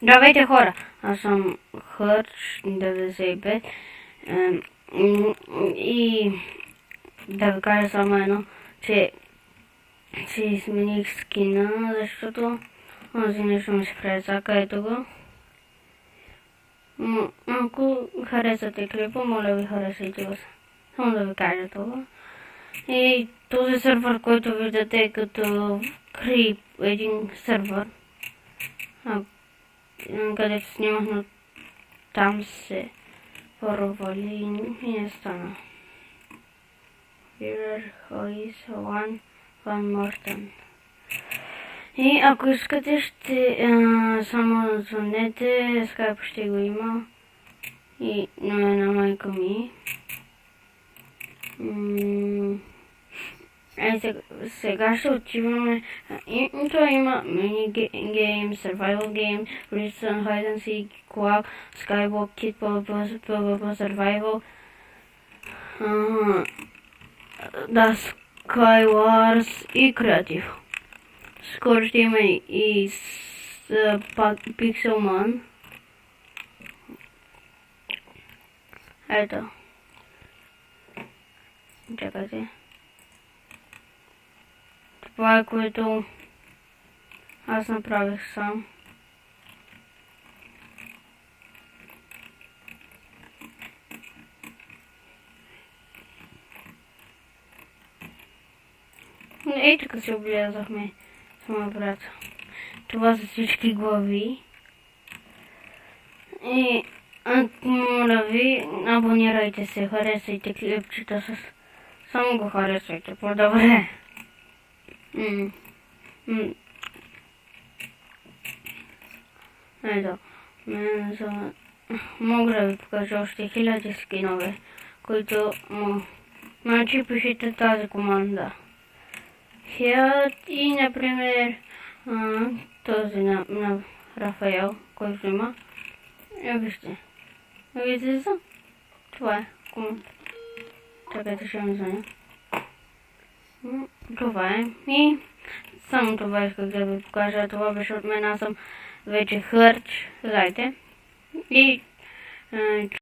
Здравейте, хора! Аз съм Хърч 95 и да ви кажа само едно, че измених скина, защото онзи нещо ми се прецака, ето го. Ако харесате клипа, моля ви харесайте го. Само да ви кажа това. И този сервер, който виждате е като Creep, един сервер, където снимах, но там се провали и не стана. Here is one more time. И ако искате, ще само звънете, Skype ще го има и на майка ми. Сега ще отиваме. Това има мини-гейм, survival game, Redstone, Hide and Seek, Co-op, Skywalk, Kit, PvP, Survival. Да, Skywars и Creative. Скоро ще има и Pixelmon. Ето. Чакайте. Това е, което аз направих сам. Ей, така се облязахме с моя брат. Това са всички глави. И моля ви, абонирайте се, харесайте клипчета с... Само го харесайте, по-добре. Ето, мога да ви покажа още 1000 скинове, които значи пишете тази команда. И, например, този на Рафаел, който има. Вижте. Вижте за? Това е команда. Така ще ми звъня. Това е. И само това исках да ви покажа. Това беше от мен. Аз съм вече Хърч. Знаете. И